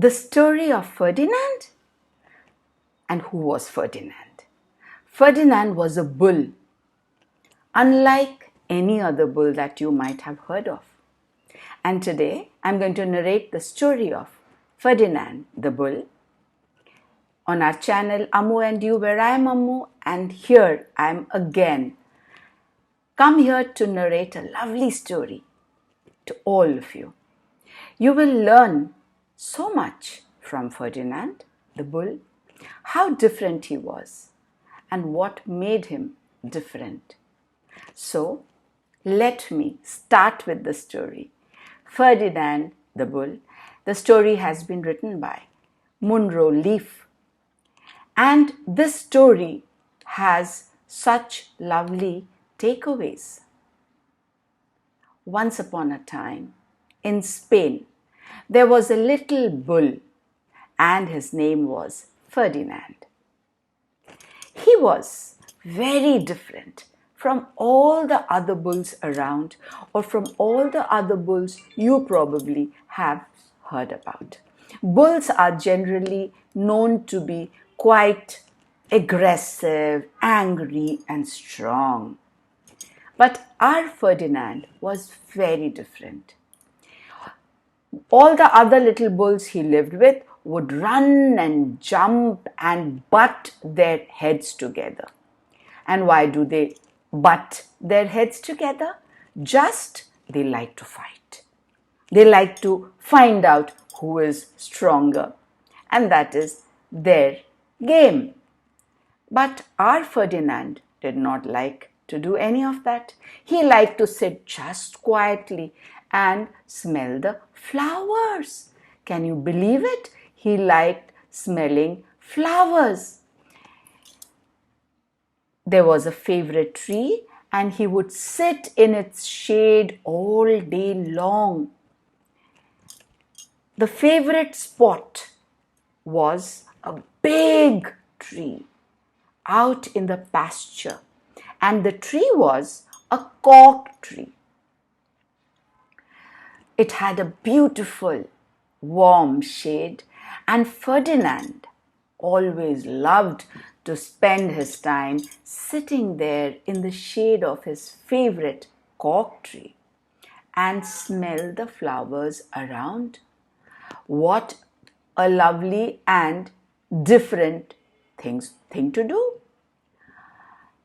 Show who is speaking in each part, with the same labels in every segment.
Speaker 1: The story of Ferdinand? And who was Ferdinand? Ferdinand was a bull, unlike any other bull that you might have heard of. And today I'm going to narrate the story of Ferdinand the bull on our channel Ammu&You, where I am Ammu, and here I am again come here to narrate a lovely story to all of you. You will learn so much from Ferdinand the bull, how different he was and what made him different. So let me start with the story. Ferdinand the bull. The story has been written by Munro Leaf, and this story has such lovely takeaways. Once upon a time, in Spain, there was a little bull, and his name was Ferdinand. He was very different from all the other bulls around, or from all the other bulls you probably have heard about. Bulls are generally known to be quite aggressive, angry, and strong. But our Ferdinand was very different. All the other little bulls he lived with would run and jump and butt their heads together. And why do they butt their heads together? Just they like to fight. They like to find out who is stronger. And that is their game. But our Ferdinand did not like to do any of that. He liked to sit just quietly and smell the flowers. Can you believe it? He liked smelling flowers. There was a favorite tree, and he would sit in its shade all day long. The favorite spot was a big tree out in the pasture, and the tree was a cork tree. It had a beautiful, warm shade, and Ferdinand always loved to spend his time sitting there in the shade of his favorite cork tree and smell the flowers around. What a lovely and different thing to do.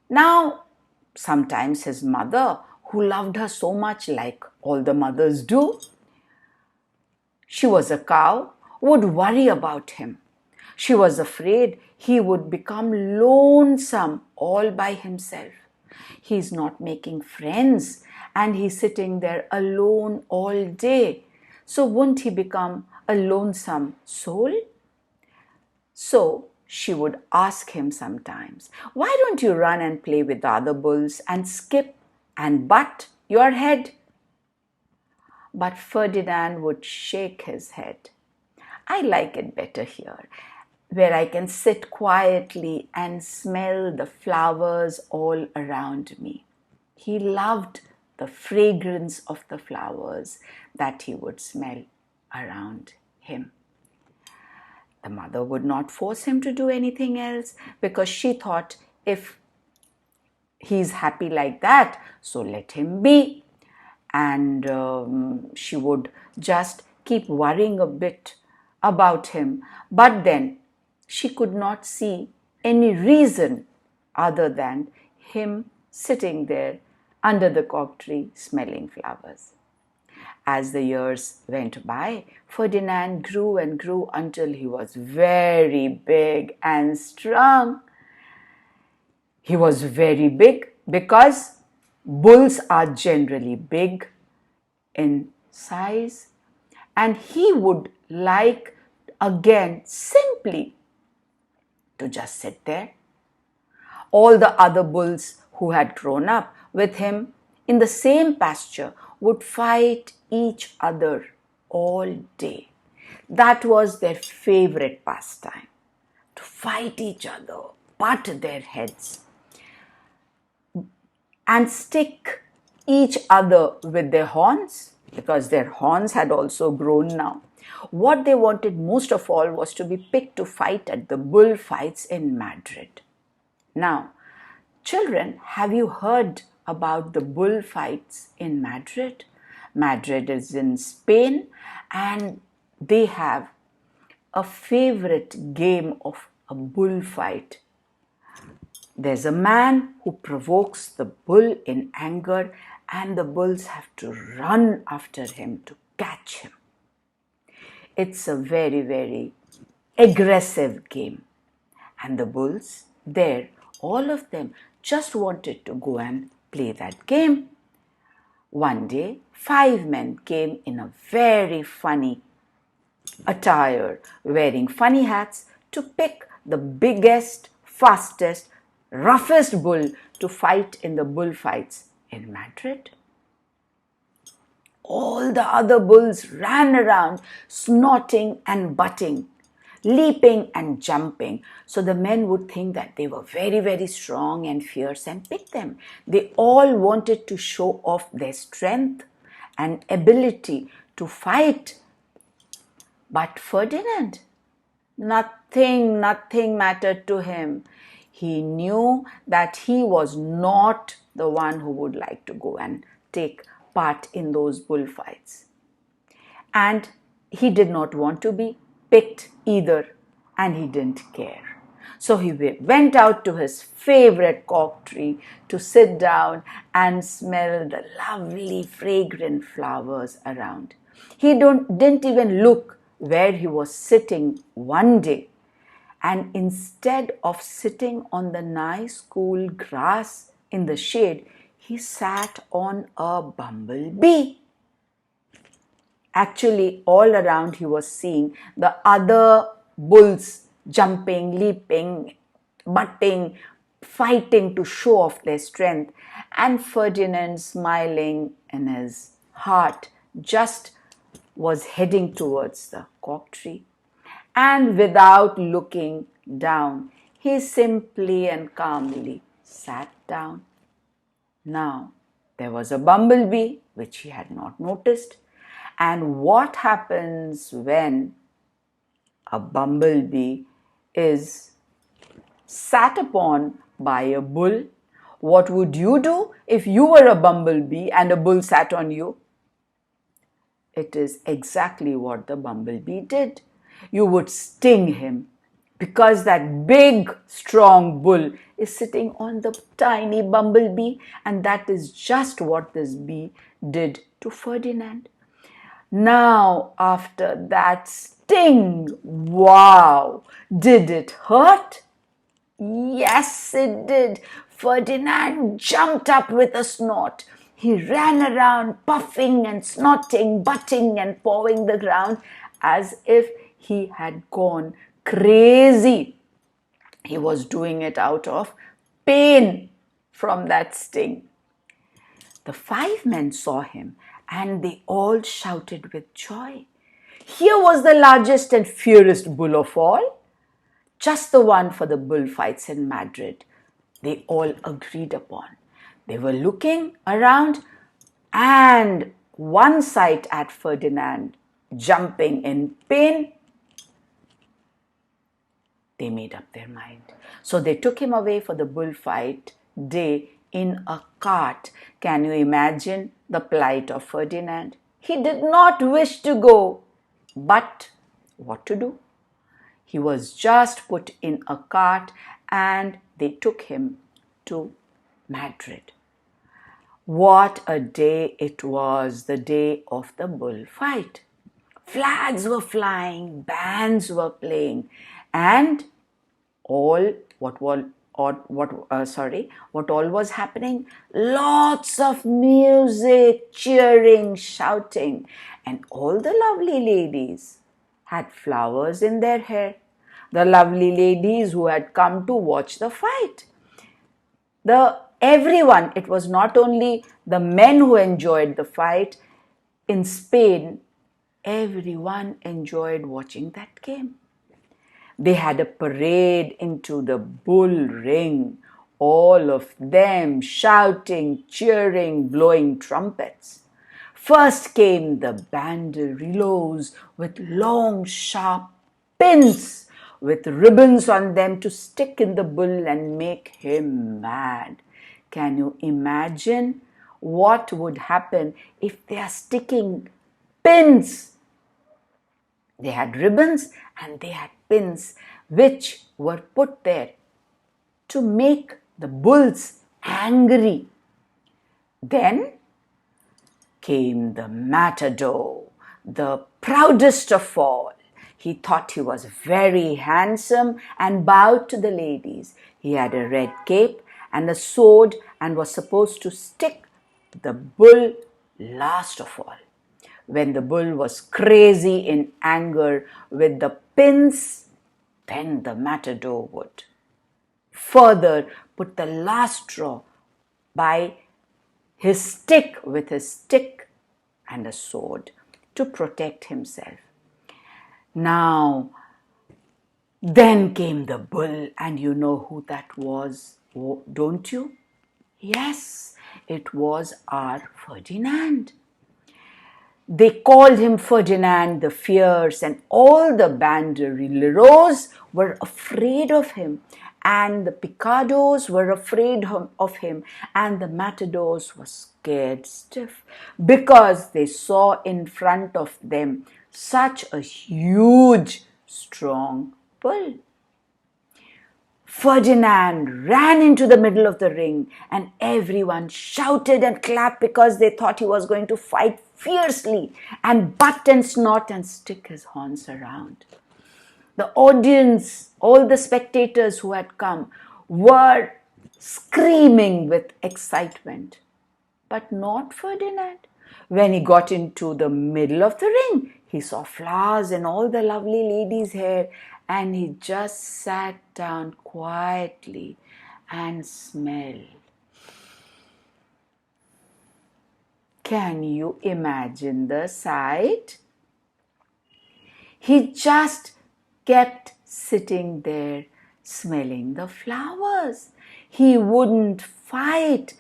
Speaker 1: Now, sometimes his mother, who loved her so much like all the mothers do, she was a cow, would worry about him. She was afraid he would become lonesome all by himself. He's not making friends and he's sitting there alone all day. So wouldn't he become a lonesome soul? So she would ask him sometimes, "Why don't you run and play with the other bulls and skip and butt your head?" But Ferdinand would shake his head. "I like it better here, where I can sit quietly and smell the flowers all around me." He loved the fragrance of the flowers that he would smell around him. The mother would not force him to do anything else because she thought if he's happy like that, so let him be. And she would just keep worrying a bit about him. But then she could not see any reason other than him sitting there under the cork tree smelling flowers. As the years went by, Ferdinand grew and grew until he was very big and strong. He was very big because bulls are generally big in size, and he would like again simply to just sit there. All the other bulls who had grown up with him in the same pasture would fight each other all day. That was their favorite pastime, to fight each other, butt their heads, and stick each other with their horns, because their horns had also grown now. What they wanted most of all was to be picked to fight at the bullfights in Madrid. Now, children, have you heard about the bullfights in Madrid? Madrid is in Spain, and they have a favorite game of a bullfight. There's a man who provokes the bull in anger, and the bulls have to run after him to catch him. It's a very, very aggressive game. And the bulls there, all of them just wanted to go and play that game. One day, 5 men came in a very funny attire, wearing funny hats, to pick the biggest, fastest, roughest bull to fight in the bullfights in Madrid. All the other bulls ran around, snorting and butting, leaping and jumping. So the men would think that they were very, very strong and fierce and pick them. They all wanted to show off their strength and ability to fight. But Ferdinand, nothing mattered to him. He knew that he was not the one who would like to go and take part in those bullfights. And he did not want to be picked either, and he didn't care. So he went out to his favorite cork tree to sit down and smell the lovely fragrant flowers around. He didn't even look where he was sitting one day. And instead of sitting on the nice cool grass in the shade, he sat on a bumblebee. Actually, all around he was seeing the other bulls jumping, leaping, butting, fighting to show off their strength. And Ferdinand, smiling in his heart, just was heading towards the cork tree. And without looking down, he simply and calmly sat down. Now, there was a bumblebee, which he had not noticed. And what happens when a bumblebee is sat upon by a bull? What would you do if you were a bumblebee and a bull sat on you? It is exactly what the bumblebee did. You would sting him, because that big, strong bull is sitting on the tiny bumblebee, and that is just what this bee did to Ferdinand. Now, after that sting, wow, did it hurt? Yes, it did. Ferdinand jumped up with a snort. He ran around puffing and snorting, butting and pawing the ground as if he had gone crazy. He was doing it out of pain from that sting. The 5 men saw him, and they all shouted with joy. Here was the largest and fiercest bull of all, just the one for the bullfights in Madrid. They all agreed upon. They were looking around, and one sight at Ferdinand jumping in pain, they made up their mind. So they took him away for the bullfight day in a cart. Can you imagine the plight of Ferdinand? He did not wish to go, but what to do? He was just put in a cart, and they took him to Madrid. What a day it was, the day of the bullfight. Flags were flying, bands were playing, and what all was happening? Lots of music, cheering, shouting, and all the lovely ladies had flowers in their hair. The lovely ladies who had come to watch the fight. Everyone, it was not only the men who enjoyed the fight. In Spain, everyone enjoyed watching that game. They had a parade into the bull ring, all of them shouting, cheering, blowing trumpets. First came the banderillos with long, sharp pins with ribbons on them to stick in the bull and make him mad. Can you imagine what would happen if they are sticking pins? They had ribbons and they had pins which were put there to make the bulls angry. Then came the matador, the proudest of all. He thought he was very handsome and bowed to the ladies. He had a red cape and a sword and was supposed to stick the bull last of all. When the bull was crazy in anger with the pins, then the matador would further put the last straw by his stick with his stick and a sword to protect himself. Now, then came the bull, and you know who that was, don't you? Yes, it was our Ferdinand. They called him Ferdinand the Fierce, and all the banderilleros were afraid of him, and the picados were afraid of him, and the matadors were scared stiff because they saw in front of them such a huge, strong bull. Ferdinand ran into the middle of the ring and everyone shouted and clapped because they thought he was going to fight fiercely and butt and snort and stick his horns around. The audience, all the spectators who had come, were screaming with excitement. But not Ferdinand. When he got into the middle of the ring, he saw flowers in all the lovely ladies' hair, and he just sat down quietly and smelled. Can you imagine the sight? He just kept sitting there smelling the flowers. He wouldn't fight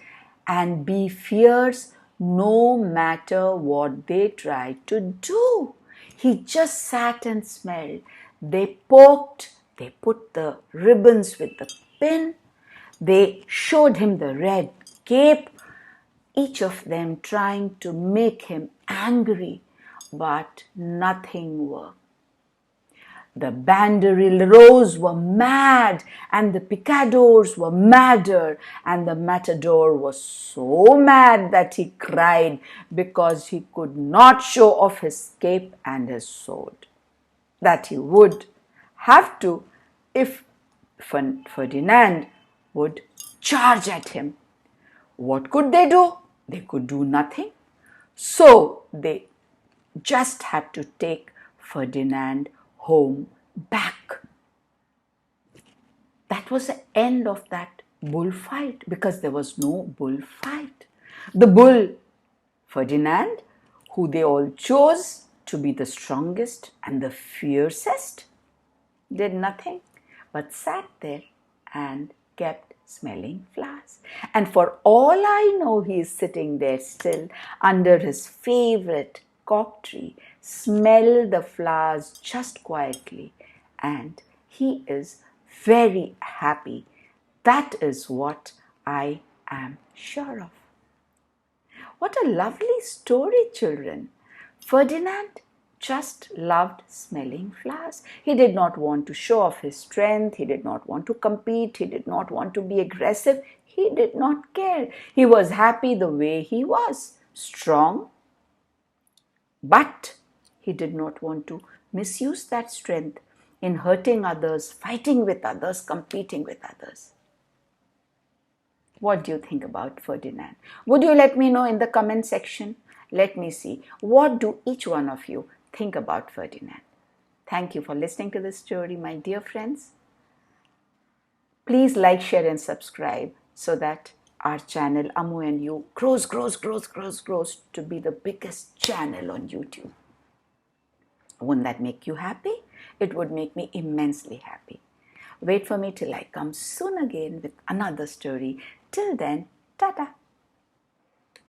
Speaker 1: and be fierce no matter what they tried to do. He just sat and smelled. They poked, they put the ribbons with the pin, they showed him the red cape, each of them trying to make him angry, but nothing worked. The banderilleros were mad and the picadors were madder, and the matador was so mad that he cried because he could not show off his cape and his sword. That he would have to if Ferdinand would charge at him. What could they do? They could do nothing. So they just had to take Ferdinand home back. That was the end of that bullfight because there was no bullfight. The bull, Ferdinand, who they all chose to be the strongest and the fiercest, did nothing but sat there and kept smelling flowers. And for all I know, he is sitting there still under his favorite cork tree, smell the flowers just quietly, and he is very happy. That is what I am sure of. What a lovely story, children. Ferdinand just loved smelling flowers. He did not want to show off his strength. He did not want to compete. He did not want to be aggressive. He did not care. He was happy the way he was, strong, but he did not want to misuse that strength in hurting others, fighting with others, competing with others. What do you think about Ferdinand? Would you let me know in the comment section? Let me see. What do each one of you think about Ferdinand? Thank you for listening to this story, my dear friends. Please like, share and subscribe so that our channel Ammu&You grows to be the biggest channel on YouTube. Wouldn't that make you happy? It would make me immensely happy. Wait for me till I come soon again with another story. Till then, ta-ta.